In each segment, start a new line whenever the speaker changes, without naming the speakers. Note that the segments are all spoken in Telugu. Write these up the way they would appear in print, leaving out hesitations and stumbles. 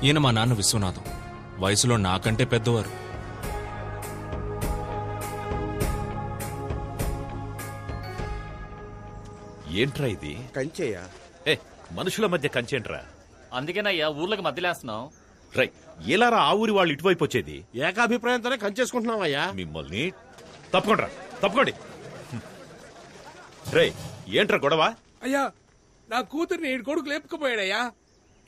ఈయన మా నాన్న విశ్వనాథం, వయసులో నాకంటే పెద్దవారు.
ఏంట్రా ఇది?
కంచేయా?
మనుషుల మధ్య కంచేంట్రా?
అందుకేనయ్యా ఊర్లకు మధ్యలేస్తున్నాం.
రై, ఎలారా ఆ ఊరి వాళ్ళు ఇటువైపు వచ్చేది?
ఏకాభిప్రాయంతోనే కంచేసుకుంటున్నావయ్యా.
మిమ్మల్ని తప్పకోండి. రే, ఏంట్రా గొడవ?
అయ్యా, నా కూతుర్ని ఈడు కొడుకు లేపుకుపోయాడయ్యా.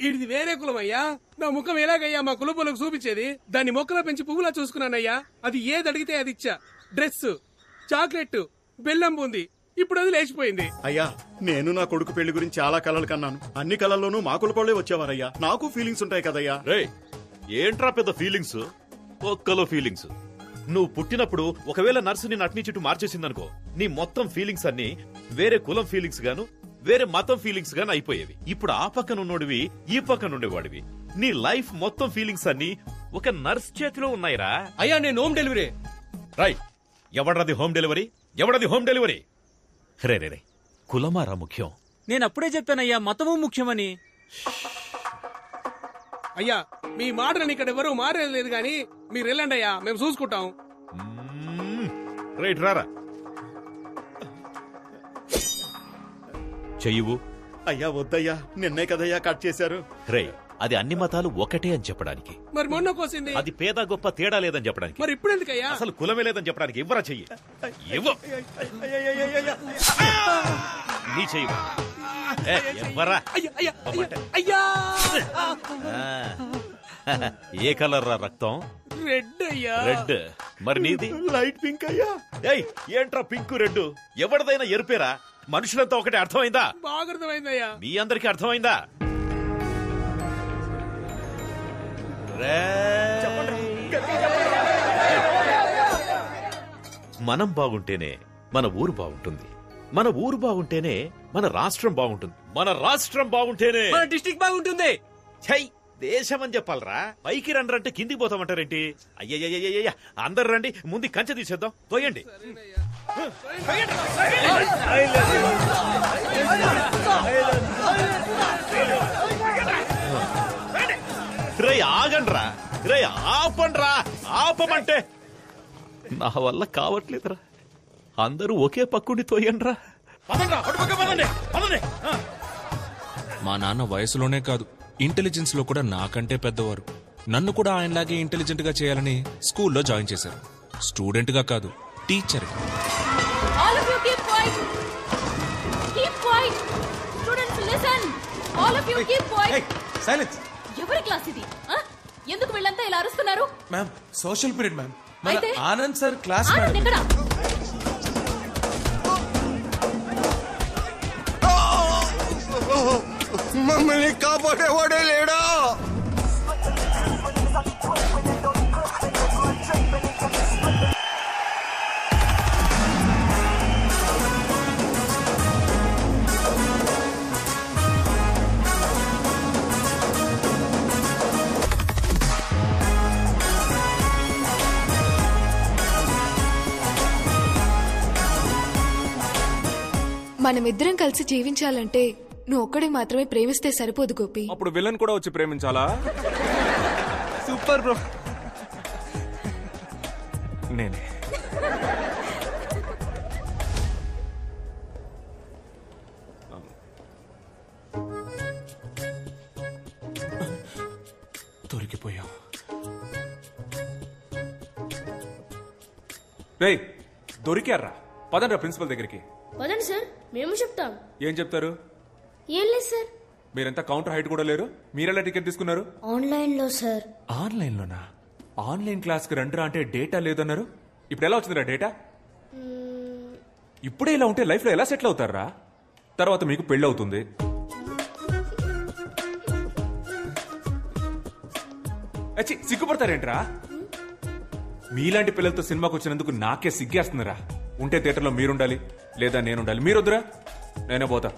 ఈడిది వేరే కులం అయ్యా. నా ముఖం ఎలాగయ్యా మా కులపులకు చూపించేది? దాన్ని మొక్కలో పెంచి పువ్వులా చూసుకున్నానయ్యా. అది ఏది అడిగితే అది ఇచ్చా. డ్రెస్, చాక్లెట్, బెల్లం బూంది. ఇప్పుడు అది లేచిపోయింది.
అయ్యా, నేను నా కొడుకు పెళ్లి గురించి చాలా కలలు కన్నాను. అన్ని కలల్లోనూ మా కులపోళ్లే వచ్చేవారయ్యా. నాకు ఫీలింగ్స్ ఉంటాయి కదయ్యా.
రే, ఏంట్రా పెద్ద ఫీలింగ్స్? ఒక్కలో ఫీలింగ్స్. నువ్వు పుట్టినప్పుడు ఒకవేళ నర్సు ని నటిని చుట్టూ మార్చేసిందనుకో, నీ మొత్తం ఫీలింగ్స్ అన్ని వేరే కులం ఫీలింగ్స్ గాను, వేరే మతం ఫీలింగ్స్ గాను అయిపోయేవి. ఇప్పుడు ఆ పక్కన ఉన్నోడివి, ఈ పక్కన ఉండేవాడివి. నీ లైఫ్ మొత్తం ఫీలింగ్స్ అన్ని ఒక నర్స్ చేతిలో ఉన్నాయిరా.
అయ్యా, నేను హోమ్ డెలివరీ.
రై, ఎవడది హోమ్ డెలివరీ? ఎవడది హోమ్ డెలివరీ? రే, కులమారా ముఖ్యం?
నేను అప్పుడే చెప్పానయ్యా, మతము ముఖ్యమని.
అయ్యా, మీ మాటని ఇక్కడ ఎవరు మారేది గాని మీరు వెళ్ళండి అయ్యా, మేము చూసుకుంటాం.
రైట్, రారా. చెయ్యవు.
అయ్యా వద్దయ్యా, నిన్నే కదయ్యా కట్ చేశారు.
రే, అది అన్ని మతాలు ఒకటే అని చెప్పడానికి.
మరి మొన్న కోసింది
అది పేద గొప్ప తేడా లేదని చెప్పడానికి.
మరి ఇప్పుడు ఎందుకయ్యా?
అసలు కులమే లేదని చెప్పడానికి. ఇవ్వరా చెయ్యి. నీ చెయ్యి ఎవ్వరా. ఏ కలర్ రా రక్తం?
రెడ్ అయ్యా.
రెడ్. మరి నీది?
లైట్ పింక్ అయ్యా.
ఏయ్, ఏంట్రా పింక్ రెడ్? ఎవరిదైనా ఎరుపేరా? మనుషులంతా ఒకటే. అర్థమైందా?
బాగా అర్థమైందయ్యా.
మీ అందరికీ అర్థమైందా? మనం బాగుంటేనే మన ఊరు బాగుంటుంది. మన ఊరు బాగుంటేనే మన రాష్ట్రం బాగుంటుంది. మన రాష్ట్రం బాగుంటేనే
మన డిస్ట్రిక్ట్ బాగుంటుంది.
ఛై, దేశం అని చెప్పాలరా. పైకి రండి కిందికి పోతామంటారేంటి? అయ్యయ్యయ్యయ్య, అందరు రండి, ముందు కంచె తీసేద్దాం. తోయండి. రే, ఆగండ్రా. రే, ఆపండ్రా. ఆపమంటే నా వల్ల కావట్లేదురా. అందరూ ఒకే పక్కుండి తోయండ్రా.
మా నాన్న వయసులోనే కాదు, ఇంటెలిజెన్స్ లో కూడా నాకంటే పెద్దవారు. నన్ను కూడా ఆయనలాగే ఇంటెలిజెంట్ గా చేయాలని స్కూల్లో జాయిన్ చేశారు. స్టూడెంట్ గా కాదు, టీచర్.
ఎవరి క్లాస్ ఇది? ఎందుకు వీళ్ళంతా ఇలా అరుస్తున్నారు?
Ma'am, social period ma'am. మన
అయితే
ఆనంద్ సార్ క్లాస్.
ఆనంద్ ఎక్కడ?
మమ్మల్ని కాపాడేవాడే లేడా?
మనమిద్దరం కలిసి జీవించాలంటే నువ్వు ఒక్కడే మాత్రమే ప్రేమిస్తే సరిపోదు గోపి.
అప్పుడు విలన్ కూడా వచ్చి ప్రేమించాలా? Super bro. నేనే. దొరికిపోయాం. రేయ్, దొరికారా? పదండ్రా ప్రిన్సిపల్ దగ్గరికి.
పదండి సార్, మేము చెప్తాం.
ఏం చెప్తారు?
ఏం లేదు సార్.
మీరంతా కౌంటర్ హైట్ కూడా లేరు. మీరెలా టికెట్ తీసుకున్నారు?
ఆన్లైన్ లో సార్.
ఆన్లైన్ లోనా? ఆన్లైన్ క్లాస్ కి రండిరా అంటే డేటా లేదన్నారు. ఇప్పుడు ఎలా వచ్చిందిరా డేటా? ఇప్పుడే ఇలా ఉంటే లైఫ్ లో ఎలా సెటిల్ అవుతారా? తర్వాత మీకు పెళ్లి అవుతుంది. సిగ్గుపడతారేంట్రా? మీలాంటి పిల్లలతో సినిమాకి వచ్చినందుకు నాకే సిగ్గేస్తుందిరా. ఉంటే థియేటర్లో మీరుండాలి, లేదా నేనుండాలి. మీరొద్దురా, నేనే పోతా.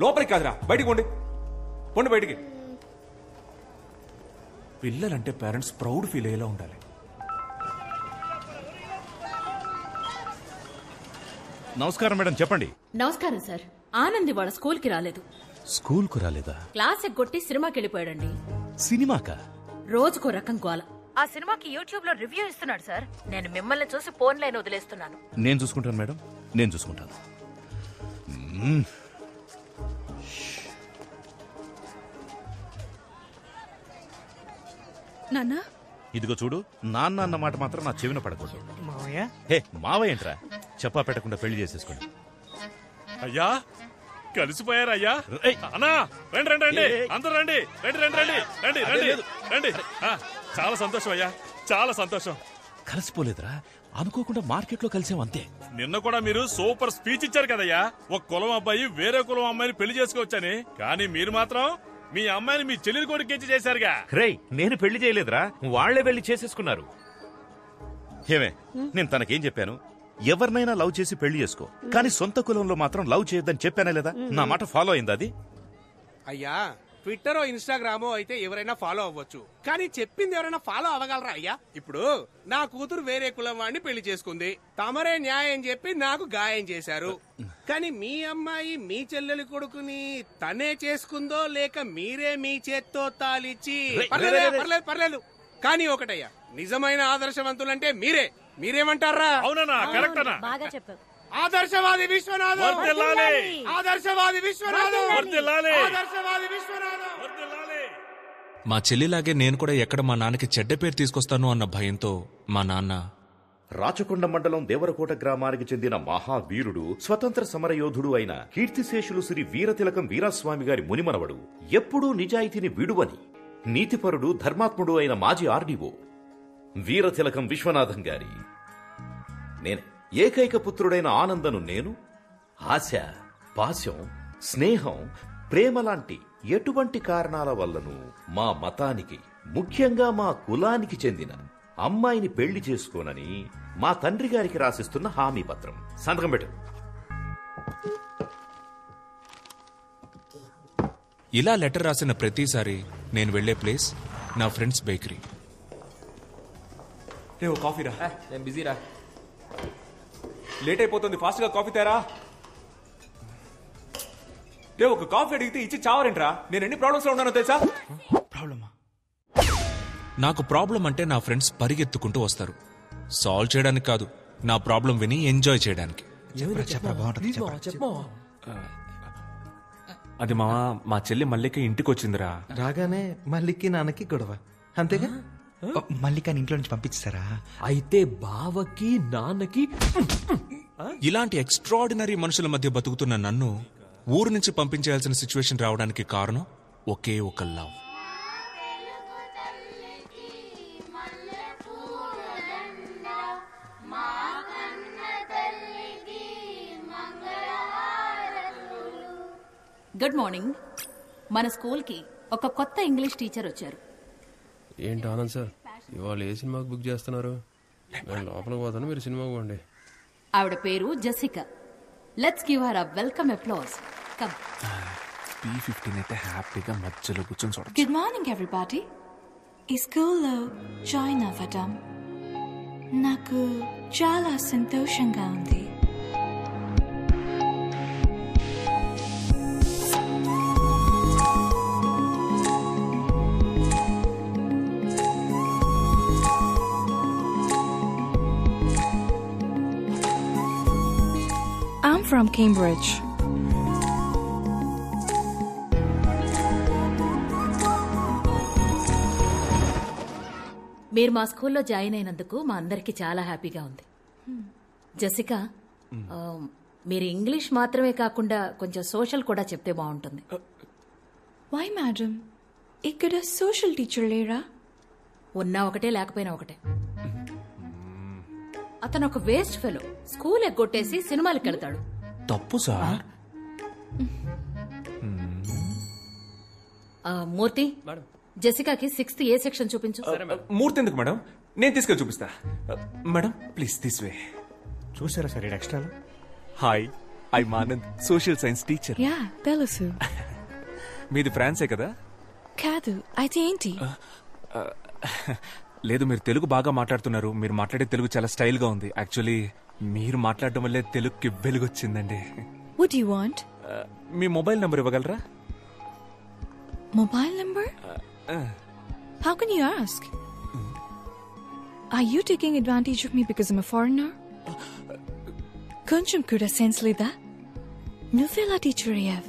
లోపలికి కాదురా, బయటికి పోండి. పోండి బయటికి. పిల్లలంటే పేరెంట్స్ ప్రౌడ్ ఫీల్ అయ్యేలా ఉండాలి.
నమస్కారం మేడం, చెప్పండి.
నమస్కారం సార్. ఆనంద్ వాళ్ళ స్కూల్ కి రాలేదు.
స్కూల్ కు రాలేదా?
క్లాస్ ఎగ్గొట్టి సినిమాకి వెళ్ళిపోయాడండి.
సినిమాకా?
రోజుకో రకం గోల. ఆ సినిమాకి యూట్యూబ్ లో రివ్యూ ఇస్తున్నాడు సార్. నేను మిమ్మల్ని చూసి ఫోన్ లైన్ వదిలేస్తున్నాను.
నేను చూసుకుంటాను మేడం, నేను చూసుకుంటాను.
నాన్నా,
ఇదిగో చూడు, నాన్న అన్న మాట మాత్రం నా చెవిన పడకూడదు.
మావయ్య
హే మావయ్య ఏంట్రా, చెప్పా పెట్టకుండా పెళ్లి చేసేసుకోండి.
అయ్యా కలిసిపోయారయ్యా. అన్నా రండి రండి రండి, అందరూ రండి, రండి రండి రండి రండి రండి రండి. చాలా సంతోషం అయ్యా, చాలా సంతోషం.
కలిసిపోలేదురా, అనుకోకుండా మార్కెట్ లో కలిసాం అంతే.
నిన్న కూడా మీరు సూపర్ స్పీచ్ ఇచ్చారు కదయ్యా, ఒక కులం అబ్బాయి వేరే కులం అమ్మాయిని పెళ్లి చేసుకోవచ్చని. కానీ మీరు మాత్రం మీ అమ్మాయిని మీ చెల్లెలి కొడుకు చేశారుగా.
రేయ్, నేను పెళ్లి చేయలేదురా, వాళ్లే వెళ్లి చేసేసుకున్నారు. ఏమే, నేను తనకేం చెప్పాను? ఎవరినైనా లవ్ చేసి పెళ్లి చేసుకో, కానీ సొంత కులంలో మాత్రం లవ్ చేయొద్దని చెప్పానే లేదా? నా మాట ఫాలో అయింది అది?
అయ్యా, ట్విట్టరో ఇన్స్టాగ్రామో అయితే ఎవరైనా ఫాలో అవ్వచ్చు, కానీ చెప్పింది ఎవరైనా ఫాలో అవ్వగలరా అయ్యా? ఇప్పుడు నా కూతురు వేరే కులం వాడిని పెళ్లి చేసుకుంది, తమరే న్యాయం చెప్పి నాకు గాయం చేశారు. కానీ మీ అమ్మాయి మీ చెల్లెలి కొడుకుని తనే చేసుకుందో లేక మీరే మీ చేత్తో తాలిచ్చి? పర్లేదు. కానీ ఒకటయ్యా, నిజమైన ఆదర్శవంతులంటే మీరే. మీరేమంటారా?
అవునన్నా, కరెక్ట్ అన్నా,
బాగా చెప్పావు.
ఆదర్శవాది విశ్వనాథం, ఆదర్శవాది విశ్వనాథం, ఆదర్శవాది విశ్వనాథం.
మా చెల్లిలాగే నేను కూడా ఎక్కడ మా నాన్నకి చెడ్డ పేరు తీసుకొస్తాను అన్న భయంతో మా నాన్న
రాచకొండ మండలం దేవరకోట గ్రామానికి చెందిన మహావీరుడు, స్వతంత్ర సమరయోధుడు అయిన కీర్తిశేషులు శ్రీ వీరతిలకం వీరాస్వామి గారి మునిమనవడు, ఎప్పుడూ నిజాయితీని విడువని నీతిపరుడు, ధర్మాత్ముడు అయిన మాజీ ఆర్డీఓ వీరతిలకం విశ్వనాథం గారి నేనే ఏకైక పుత్రుడైన ఆనందను నేను ఆశ, పాశం, స్నేహం, ప్రేమ లాంటి ఎటువంటి కారణాల వల్లను మా మతానికి, ముఖ్యంగా మా కులానికి చెందిన అమ్మాయిని పెళ్లి చేసుకోనని మా తండ్రి గారికి రాసిస్తున్న హామీ పత్రం. సంతకం పెట్టు.
ఇలా లెటర్ రాసిన ప్రతిసారి నేను వెళ్లే ప్లేస్ నా ఫ్రెండ్స్ బేకరీ.
రే, ఓ కాఫీ రా. నేను బిజీరా, లేట్ అయిపోతుంది, ఫాస్ట్ గా కాఫీ తేరా. రే, ఒక కాఫీ అడిగితే ఇచ్చి చావరేంట్రా? నేను ఎన్ని ప్రాబ్లమ్స్ లో ఉన్నానో తెలుసా?
ప్రాబ్లమా?
నాకు ప్రాబ్లం అంటే నా ఫ్రెండ్స్ పరిగెత్తుకుంటూ వస్తారు, సాల్వ్ చేయడానికి కాదు, నా ప్రాబ్లం విని ఎంజాయ్ చేయడానికి.
అది మా చెల్లి మల్లిక ఇంటికి వచ్చిందిరా.
రాగానే మల్లికి నాన్నకి గొడవ, అంతేగా? మల్లికాని ఇంట్లో నుంచి పంపించారా?
అయితే బావకి నాన్నకి.
ఇలాంటి ఎక్స్ట్రాడినరీ మనుషుల మధ్య బతుకుతున్న నన్ను ఊరు నుంచి పంపించేయాల్సిన సిచ్యువేషన్ రావడానికి కారణం ఒకే ఒక లవ్.
Good morning. మన స్కూల్ కి ఒక కొత్త ఇంగ్లీష్ టీచర్ వచ్చారు.
ఏంటి ఆనంద్ సార్, ఇవాళ ఏ సినిమాకి బుక్ చేస్తున్నారు? నేను లోపలికి పోతాను, మీరు సినిమాకి పోండి.
ఆవిడ పేరు Jessica. Let's give her a welcome applause. Come.
P15 అయితే హ్యాపీగా మధ్యలో కూర్చొని చూడొచ్చు.
Good morning everybody. ఈ స్కూల్లో జాయిన్ అవ్వడం నాకు చాలా సంతోషంగా ఉంది. I'm from Cambridge.
మీరు మా స్కూల్లో జాయిన్ అయినందుకు మా అందరికి చాలా హ్యాపీగా ఉంది. జెసికా, మీరు ఇంగ్లీష్ మాత్రమే కాకుండా కొంచెం సోషల్ కూడా చెప్తే బాగుంటుంది.
వై మేడం, ఇక్కడ సోషల్ టీచర్ లేరా?
ఉన్నా ఒకటే, లేకపోయినా ఒకటే. అతను ఒక వేస్ట్ ఫెలో, స్కూల్ ఎగ్గొట్టేసి సినిమాలకు వెళ్తాడు.
తప్పు సార్.
మూర్తి, జెసికాకి 6th A సెక్షన్ చూపించు.
మూర్తి ఎందుకు మేడం? నేను తీసుకెళ్ళి చూపిస్తా. Madam please this way.
చూసారా sir extra?
Hi, I Anand, social science teacher.
Yeah తెలుసు.
మీది ఫ్రాన్సే కదా?
కాదు, అయితే ఏంటి?
లేదు, మీరు తెలుగు బాగా మాట్లాడుతున్నారు. మీరు మాట్లాడే తెలుగు చాలా స్టైల్ గా ఉంది. యాక్చువల్లీ మీరు మాట్లాడడం వల్లే తెలుగుకి వెలుగొచ్చిందండి.
What do you want?
Me mobile number ఇవ్వగలరా?
Mobile number? How can you ask? Are you taking advantage of me because I'm a foreigner? కొంచెం కూడా సెన్స్ లేదా? నువ్వెలా టీచర్ అయ్యావ్?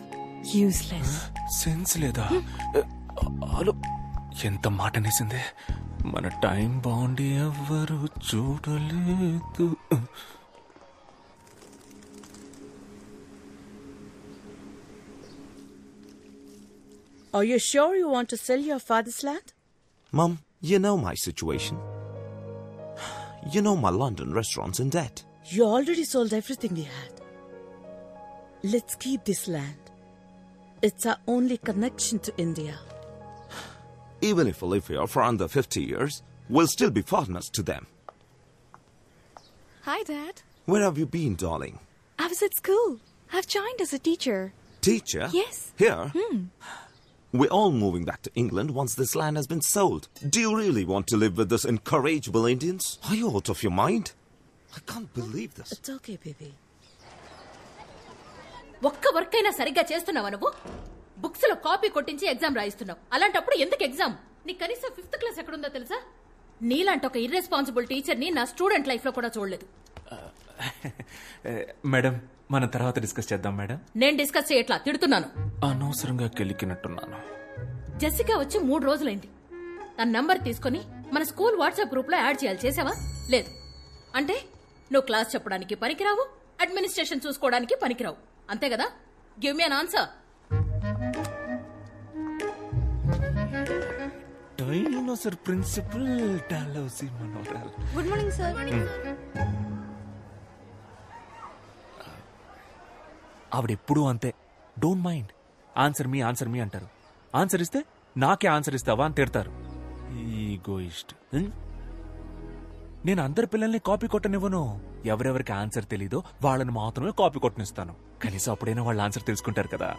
యూస్లెస్.
సెన్స్ లేదా? హలో, ఎంత మాట అనేసిందే. మన టైం బాగుండి ఎవ్వరు చూడలేదు.
Are you sure you want to sell your father's land?
Mum, you know my situation. You know my London restaurant's in debt.
You already sold everything we had. Let's keep this land. It's our only connection to India.
Even if we live here for under 50 years, we'll still be foreigners to them.
Hi, Dad.
Where have you been, darling?
I was at school. I've joined as a teacher.
Teacher?
Yes.
Here? We're all moving back to England once this land has been sold. Do you really want to live with those incorrigible Indians? Are you out of your mind? I can't believe this.
It's okay, baby.
ఒక్క వర్క్ అయినా సరిగ్గా చేస్తున్నావా నువ్వు? బుక్స్ లో కాపీ కొట్టించి ఎగ్జామ్ రాయిస్తున్నావు. అలాంటప్పుడు ఎందుకు ఎగ్జామ్? నీ కనీసం 5th క్లాస్ ఎక్కడుందో తెలుసా? నీలాంటి ఒక ఇర్రెస్పాన్సిబుల్ టీచర్ ని నా స్టూడెంట్ లైఫ్ లో కూడా చూడలేదు.
మేడం, మనం తర్వాత డిస్కస్ చేద్దాం మేడం.
నేను డిస్కస్ చేయట్లా, తిడుతున్నాను.
అనవసరంగా కెలికినట్టున్నాను.
జెసికా వచ్చి 3 రోజులైంది. తన నంబర్ తీసుకుని మన స్కూల్ వాట్సాప్ గ్రూప్ లో యాడ్ చేయాలి. చేసావా? లేదు. అంటే నువ్వు క్లాస్ చెప్పడానికి పనికిరావు, అడ్మినిస్ట్రేషన్ చూసుకోవడానికి పనికిరావు, అంతే కదా? Give me an answer.
Dinosaur principal డాలౌసి మనోరల్.
Good morning sir.
ఆవిడెప్పుడూ అంతే. Don't mind. ఆన్సర్ మీ అంటారు. ఆన్సర్ ఇస్తే నాకే ఆన్సర్ ఇస్తావా అని తిడతారు. ఈగోయిస్ట్. నేను అందరి పిల్లల్ని కాపీ కొట్టనివ్వను. ఎవరెవరికి ఆన్సర్ తెలీదో వాళ్ళని మాత్రమే కాపీ కొట్టనిస్తాను. కనీసం అప్పుడైనా వాళ్ళ ఆన్సర్ తెలుసుకుంటారు కదా.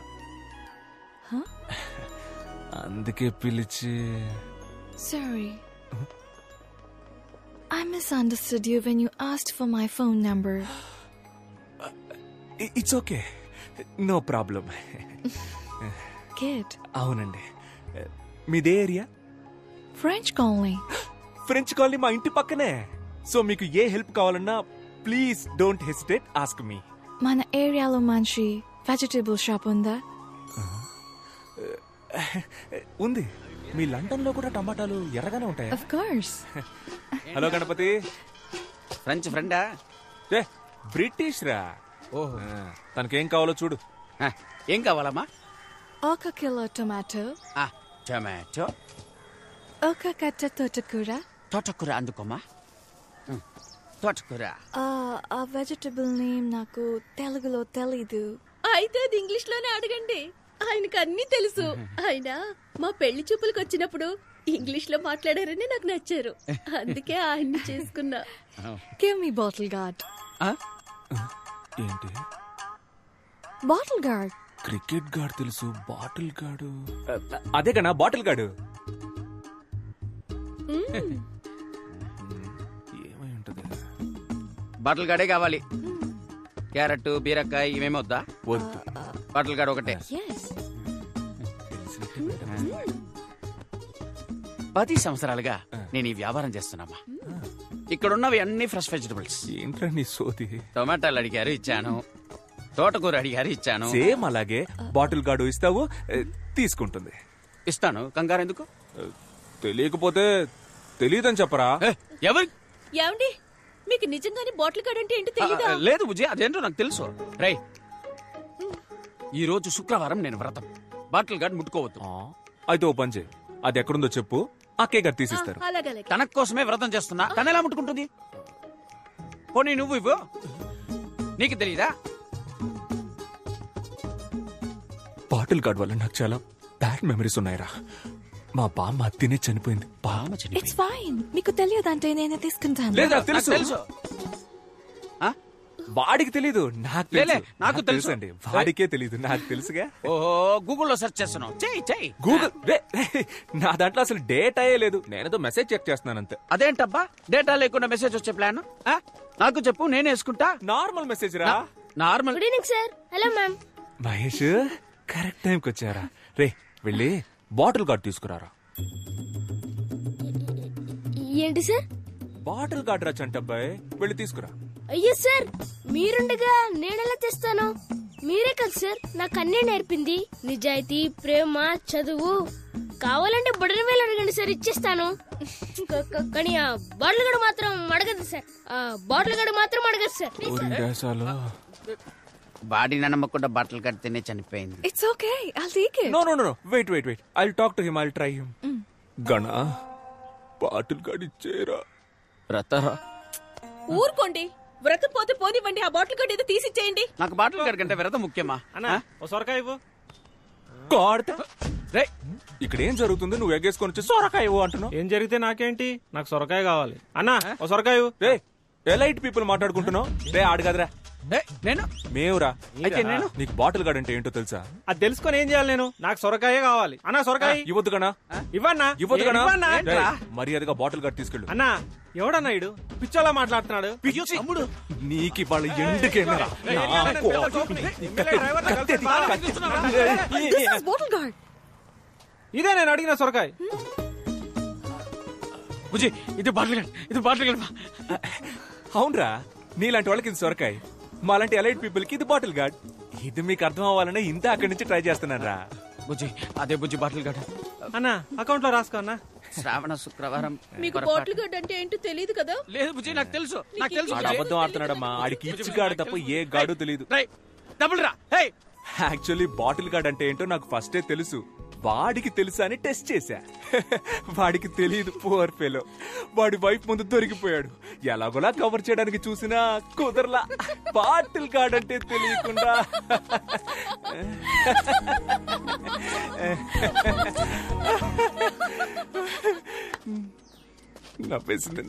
అందుకే పిలిచి.
Sorry. I misunderstood you when you asked for my phone number.
It's okay, no problem.
Kid.
అవునండి. మీదే area?
French colony.
French colony మా ఇంటి పక్కనే. సో మీకు ఏ హెల్ప్ కావాలన్నా please don't hesitate, ask me.
మన ఏరియాలో మంచి వెజిటబుల్ షాప్ ఉందా?
ఉంది. మీ లండన్ లో కూడా టమాటాలు ఎర్రగానే ఉంటాయా?
Of course.
Hello Ganapathi.
French ఫ్రెండా?
బ్రిటిష్ రా. తనకేం కావాలో చూడు.
ఏం కావాలమ్మా?
1 కిలో టొమాటో.
టొమాటో.
1 కట్ట తోటకూర.
తోటకూర అందుకోమా. తోటకూర.
ఆ వెజిటబుల్ నేమ్ నాకు తెలుగులో తెలీదు.
అయితే అది ఇంగ్లీష్ లోనే అడగండి, ఆయనకు అన్ని తెలుసు. ఆయన మా పెళ్లి చూపులకు వచ్చినప్పుడు ఇంగ్లీష్ లో మాట్లాడారని నాకు నచ్చారు, అందుకే ఆయన్ని చేసుకున్నా.
Give me bottle guard.
ఏంటి?
Bottle guard.
క్రికెట్ గార్డ్ తెలుసు, బాటిల్ గార్డు అదే కన్నా బాటిల్ గార్డు. ఏమై ఉంటది?
బాటిల్ గార్డే కావాలి. క్యారెట్, బీరకాయ ఇవేమీ వద్దా?
వద్దు.
బాటిల్ గార్డ్ ఒకటే. 10 సంవత్సరాలుగా నేను ఈ వ్యాపారం చేస్తున్నామా. ఇక్కడున్నవి అన్ని ఫ్రెష్ వెజిటబుల్స్.
ఏంట్రా నీ సోది?
టొమాటోలు అడిగారు, ఇచ్చాను. తోటకూర అడిగారు, ఇచ్చాను.
సేమ్ అలాగే బాటిల్ గార్డు ఇస్తావు, తీసుకుంటుంది.
ఇస్తాను, కంగారు ఎందుకు?
తెలియకపోతే తెలియదని చెప్పరా.
ఎవరు?
ఏమండి, మీకు నిజంగానే బాటిల్ గార్డ్ అంటే ఏంటో తెలీదా?
లేదు బుజ్జి, అదేంటో నాకు తెలుసు. రై, ఈ రోజు శుక్రవారం నేను వ్రతం. బాటిల్ గార్డ్ ముట్టుకోవద్దు.
అయితే ఓ పని చేయి, అది ఎక్కడుందో చెప్పు, అక్కే గారు తీసిస్తారు.
తన కోసమే వ్రతం చేస్తున్నా, తన ఎలా ముట్టుకుంటుంది? పోనీ నువ్వు ఇవ్వు, నీకు తెలీదా?
బాటిల్ గార్డ్ వల్ల నాకు చాలా బ్యాడ్ మెమరీస్ ఉన్నాయిరా. మా బామ్మ అత్తినే చనిపోయింది. బామ్మ చనిపోయింది.
It's fine. మీకు తెలియదంటే నేనే తీసుకుంటాను.
లేదా తెలుసు. వాడికి తెలీదు, నాకు తెలుసు.
నాకు తెలుసు
అండి, వాడికే తెలీదు, నాకు తెలుసుగా.
ఓహో, గూగుల్లో సెర్చ్ చేస్తున్నావు. చెయ్యి.
గూగుల్ నా దాంట్లో అసలు డేటా లేదు, నేనేదో మెసేజ్ చెక్ చేస్తున్నాను అంతే.
అదేంటబ్బా, డేటా లేకుండా మెసేజ్ వచ్చే ప్లాన్? నాకు చెప్పు, నేనే వేసుకుంటా.
నార్మల్ మెసేజ్ రా.
Normal.
Good evening sir. Hello ma'am.
Mahesh correct టైంకి వచ్చారా? రే వెళ్ళి బాటిల్ గార్డ్ తీసుకురారా.
ఏంటి సార్?
బాటిల్ గార్డ్ రా చంటబ్బాయ్, వెళ్ళి తీసుకురా.
అయ్యో సార్, మీరుండగా నేనెలా తెస్తాను? మీరే కదా సార్ నాకు అన్నీ నేర్పింది. నిజాయితీ, ప్రేమ, చదువు. కావాలంటే బుడని వేలు అడగండి సార్, ఇచ్చేస్తాను. కానీ ఆ బాటిల్ గడు మాత్రం అడగదు సార్. ఆ బాటిల్ గడు మాత్రం అడగదు సార్.
బాడీని నమ్మకుండా బట్టలు కడితేనే చనిపోయింది.
It's okay. I'll take it.
No. Wait. I'll talk to him. I'll try him. గణా bottle gourd ఇచ్చేరా.
వ్రతరా
ఊరుకోండి. వ్రతం పోతే పోనివ్వండి. ఆ బాటిల్ గడ్డ ఏదో తీసిచ్చేయండి.
నాకు బాటిల్ గార్డ్ కంటే వ్రతం ముఖ్యమా?
సొరకాయ ఇవ్వు.
గాడ్ రే, ఇక్కడ ఏం జరుగుతుంది? నువ్వు ఎగ్గేసుకొని వచ్చి సొరకాయ ఇవ్వు అంటున్నావు.
ఏం జరిగితే నాకేంటి? నాకు సొరకాయ కావాలి. అన్నా ఓ సొరకాయ ఇవ్వు.
రే ఎలైట్ పీపుల్ మాట్లాడుకుంటున్నావు. రే ఆడు కదరా,
నేను
మేవురా.
అయితే నేను
నీకు బాటిల్ గార్డ్ అంటే ఏంటో తెలుసా?
అది తెలుసుకొని ఏం చేయాలి నేను? నాకు సొరకాయే కావాలి. అన్నా సొరకాయ
ఇవ్వద్దు గణా.
ఇవ్వన్నా.
ఇవ్వద్దు గణా.
ఇవ్వన్నా.
మర్యాదగా బాటిల్ గార్డ్ తీసుకెళ్ళు.
అన్నా ఎవడన్నా ఇడు పిచ్చోలా మాట్లాడుతున్నాడు?
తమ్ముడు నీకు ఇవాళ ఎండుకేమరా?
ఇదే నేను అడిగిన సొరకాయ. బుజ్జి ఇది బాటిల్ గార్డ్, ఇది బాటిల్ గార్డ్.
అవునరా, నీలాంటి వాళ్ళకి ఇది సొరకాయ, మాలాంటి ఎలైట్ పీపుల్ కి ఇది బాటిల్ గార్డ్. ఇది మీకు అర్థం అవ్వాలనే ఇంత అక్కడి నుంచి ట్రై చేస్తున్నాను రా.
బుజ్జి అదే బుజ్జి బాటిల్ గార్డ్.
అన్నా అకౌంట్ లో రాసుకో అన్నా.
శ్రావణ శుక్రవారం.
మీకు బాటిల్ గడ్డ అంటే ఏంటో తెలియదు కదా?
లేదు బుజ్జి, నాకు తెలుసు.
ఆడు అబద్ధం ఆడుతున్నాడమ్మా. ఆడికి ఇచ్చి గాడు తప్ప ఏ గాడు తెలియదు.
డబుల్ రా.
యాక్చువల్లీ బాటిల్ గార్డ్ అంటే ఏంటో నాకు ఫస్టే తెలుసు. వాడికి తెలుసా అని టెస్ట్ చేశా. వాడికి తెలియదు, పువర్ ఫెలో. వాడి వైఫ్ ముందు దొరికిపోయాడు. ఎలాగోలా కవర్ చేయడానికి చూసినా కుదరలా. బాటిల్ గార్డ్ అంటే తెలియకుండా. నవ్వేసింది.